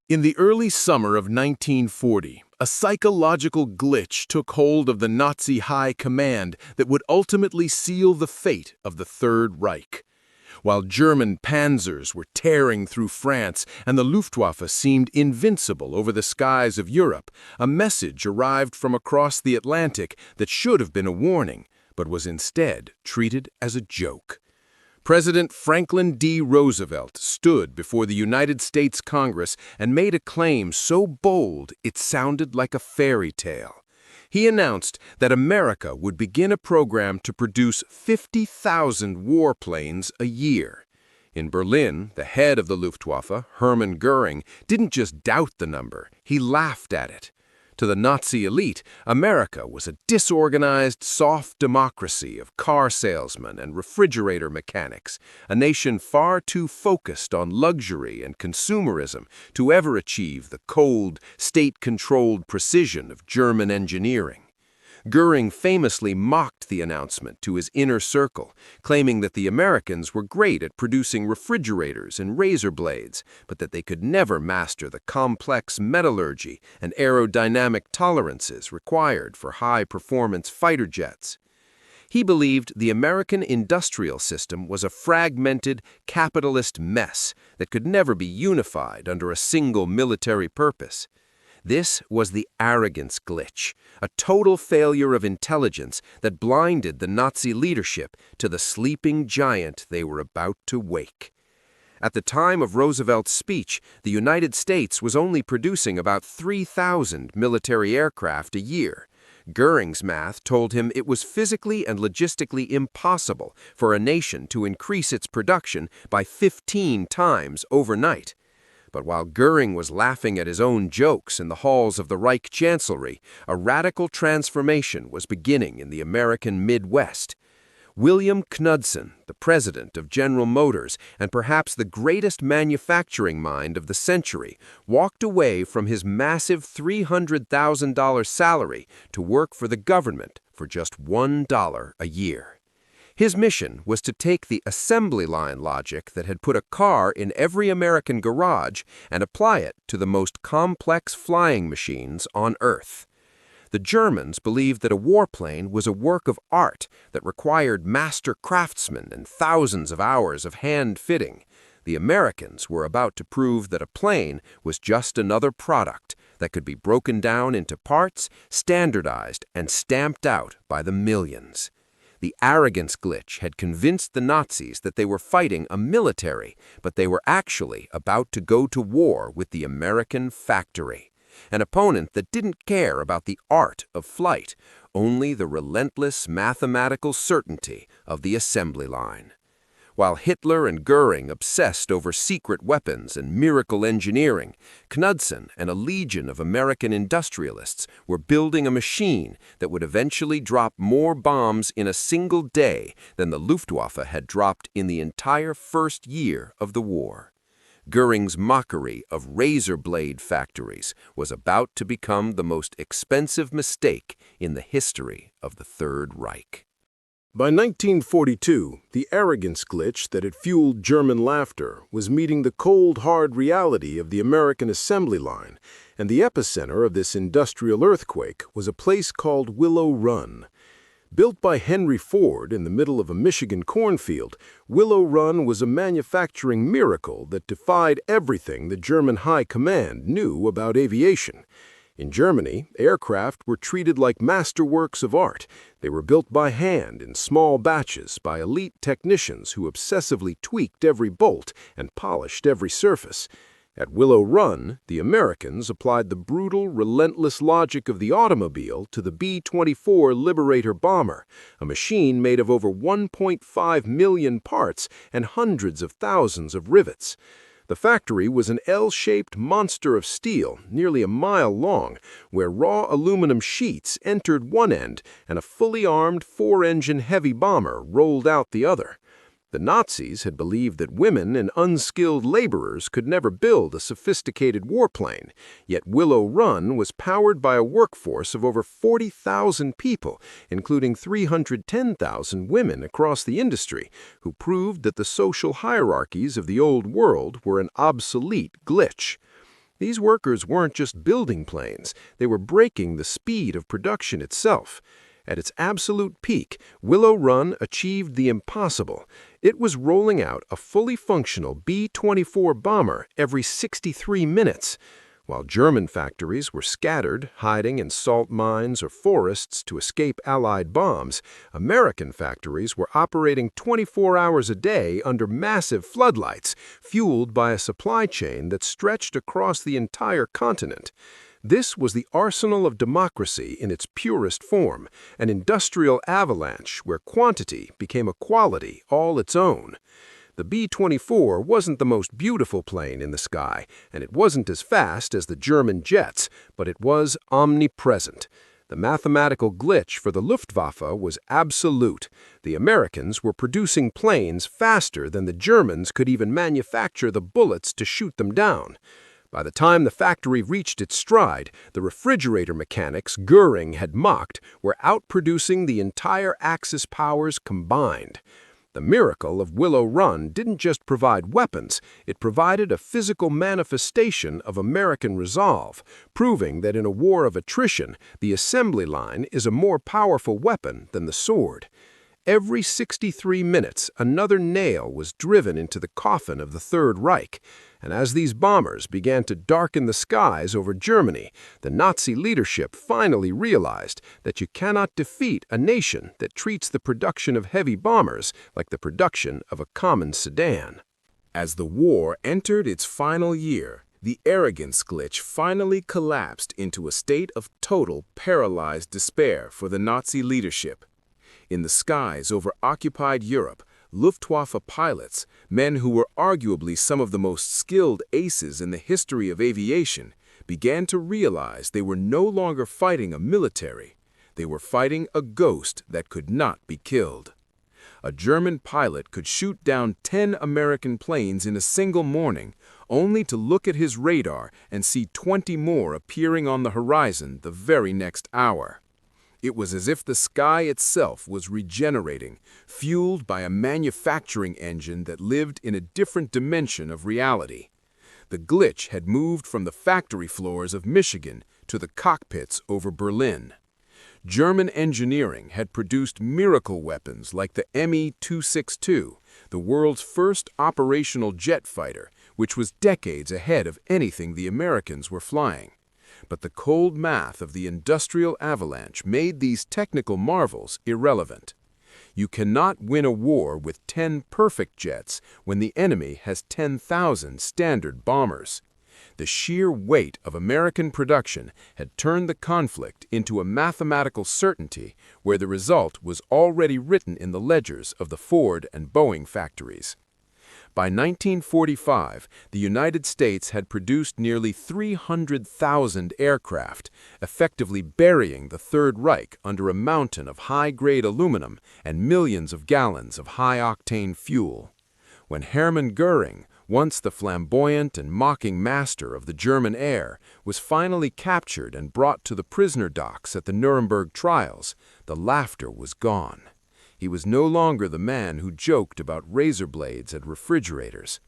In the early summer of 1940, a psychological glitch took hold of the Nazi high command that would ultimately seal the fate of the Third Reich. While German panzers were tearing through France and the Luftwaffe seemed invincible over the skies of Europe, a message arrived from across the Atlantic that should have been a warning, but was instead treated as a joke. President Franklin D. Roosevelt stood before the United States Congress and made a claim so bold it sounded like a fairy tale. He announced that America would begin a program to produce 50,000 warplanes a year. In Berlin, the head of the Luftwaffe, Hermann Göring, didn't just doubt the number, he laughed at it. To the Nazi elite, America was a disorganized, soft democracy of car salesmen and refrigerator mechanics, a nation far too focused on luxury and consumerism to ever achieve the cold, state-controlled precision of German engineering. Göring famously mocked the announcement to his inner circle, claiming that the Americans were great at producing refrigerators and razor blades, but that they could never master the complex metallurgy and aerodynamic tolerances required for high-performance fighter jets. He believed the American industrial system was a fragmented, capitalist mess that could never be unified under a single military purpose. This was the arrogance glitch, a total failure of intelligence that blinded the Nazi leadership to the sleeping giant they were about to wake. At the time of Roosevelt's speech, the United States was only producing about 3,000 military aircraft a year. Göring's math told him it was physically and logistically impossible for a nation to increase its production by 15 times overnight. But while Göring was laughing at his own jokes in the halls of the Reich Chancellery, a radical transformation was beginning in the American Midwest. William Knudsen, the president of General Motors and perhaps the greatest manufacturing mind of the century, walked away from his massive $300,000 salary to work for the government for just $1 a year. His mission was to take the assembly line logic that had put a car in every American garage and apply it to the most complex flying machines on Earth. The Germans believed that a warplane was a work of art that required master craftsmen and thousands of hours of hand fitting. The Americans were about to prove that a plane was just another product that could be broken down into parts, standardized, and stamped out by the millions. The arrogance glitch had convinced the Nazis that they were fighting a military, but they were actually about to go to war with the American factory, an opponent that didn't care about the art of flight, only the relentless mathematical certainty of the assembly line. While Hitler and Göring obsessed over secret weapons and miracle engineering, Knudsen and a legion of American industrialists were building a machine that would eventually drop more bombs in a single day than the Luftwaffe had dropped in the entire first year of the war. Göring's mockery of razor blade factories was about to become the most expensive mistake in the history of the Third Reich. By 1942, the arrogance glitch that had fueled German laughter was meeting the cold, hard reality of the American assembly line, and the epicenter of this industrial earthquake was a place called Willow Run. Built by Henry Ford in the middle of a Michigan cornfield, Willow Run was a manufacturing miracle that defied everything the German high command knew about aviation. In Germany, aircraft were treated like masterworks of art. They were built by hand in small batches by elite technicians who obsessively tweaked every bolt and polished every surface. At Willow Run, the Americans applied the brutal, relentless logic of the automobile to the B-24 Liberator bomber, a machine made of over 1.5 million parts and hundreds of thousands of rivets. The factory was an L-shaped monster of steel, nearly a mile long, where raw aluminum sheets entered one end and a fully armed four-engine heavy bomber rolled out the other. The Nazis had believed that women and unskilled laborers could never build a sophisticated warplane, yet Willow Run was powered by a workforce of over 40,000 people, including 310,000 women across the industry, who proved that the social hierarchies of the old world were an obsolete glitch. These workers weren't just building planes, they were breaking the speed of production itself. At its absolute peak, Willow Run achieved the impossible. It was rolling out a fully functional B-24 bomber every 63 minutes. While German factories were scattered, hiding in salt mines or forests to escape Allied bombs, American factories were operating 24 hours a day under massive floodlights, fueled by a supply chain that stretched across the entire continent. This was the arsenal of democracy in its purest form, an industrial avalanche where quantity became a quality all its own. The B-24 wasn't the most beautiful plane in the sky, and it wasn't as fast as the German jets, but it was omnipresent. The mathematical glitch for the Luftwaffe was absolute. The Americans were producing planes faster than the Germans could even manufacture the bullets to shoot them down. By the time the factory reached its stride, the refrigerator mechanics Göring had mocked were outproducing the entire Axis powers combined. The miracle of Willow Run didn't just provide weapons, it provided a physical manifestation of American resolve, proving that in a war of attrition, the assembly line is a more powerful weapon than the sword. Every 63 minutes, another nail was driven into the coffin of the Third Reich, and as these bombers began to darken the skies over Germany, the Nazi leadership finally realized that you cannot defeat a nation that treats the production of heavy bombers like the production of a common sedan. As the war entered its final year, the arrogance glitch finally collapsed into a state of total paralyzed despair for the Nazi leadership. In the skies over occupied Europe, Luftwaffe pilots, men who were arguably some of the most skilled aces in the history of aviation, began to realize they were no longer fighting a military. They were fighting a ghost that could not be killed. A German pilot could shoot down 10 American planes in a single morning, only to look at his radar and see 20 more appearing on the horizon the very next hour. It was as if the sky itself was regenerating, fueled by a manufacturing engine that lived in a different dimension of reality. The glitch had moved from the factory floors of Michigan to the cockpits over Berlin. German engineering had produced miracle weapons like the Me-262, the world's first operational jet fighter, which was decades ahead of anything the Americans were flying. But the cold math of the industrial avalanche made these technical marvels irrelevant. You cannot win a war with 10 perfect jets when the enemy has 10,000 standard bombers. The sheer weight of American production had turned the conflict into a mathematical certainty where the result was already written in the ledgers of the Ford and Boeing factories. By 1945, the United States had produced nearly 300,000 aircraft, effectively burying the Third Reich under a mountain of high-grade aluminum and millions of gallons of high-octane fuel. When Hermann Göring, once the flamboyant and mocking master of the German air, was finally captured and brought to the prisoner docks at the Nuremberg trials, the laughter was gone. He was no longer the man who joked about razor blades at refrigerators.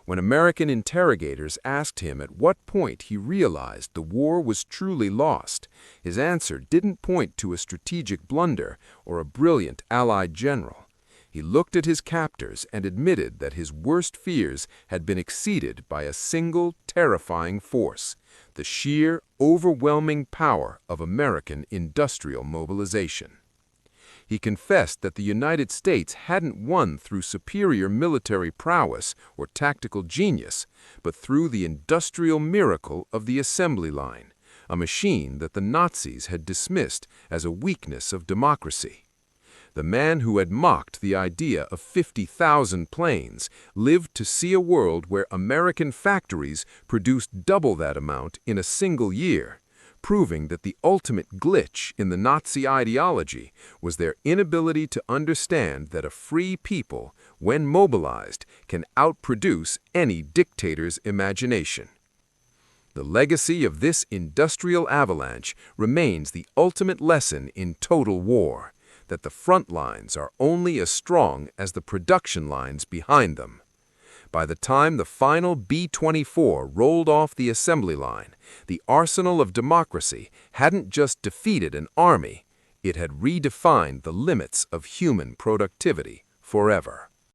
When American interrogators asked him at what point he realized the war was truly lost, his answer didn't point to a strategic blunder or a brilliant Allied general. He looked at his captors and admitted that his worst fears had been exceeded by a single terrifying force, the sheer, overwhelming power of American industrial mobilization. He confessed that the United States hadn't won through superior military prowess or tactical genius, but through the industrial miracle of the assembly line, a machine that the Nazis had dismissed as a weakness of democracy. The man who had mocked the idea of 50,000 planes lived to see a world where American factories produced double that amount in a single year, proving that the ultimate glitch in the Nazi ideology was their inability to understand that a free people, when mobilized, can outproduce any dictator's imagination. The legacy of this industrial avalanche remains the ultimate lesson in total war, that the front lines are only as strong as the production lines behind them. By the time the final B-24 rolled off the assembly line, the arsenal of democracy hadn't just defeated an army, it had redefined the limits of human productivity forever.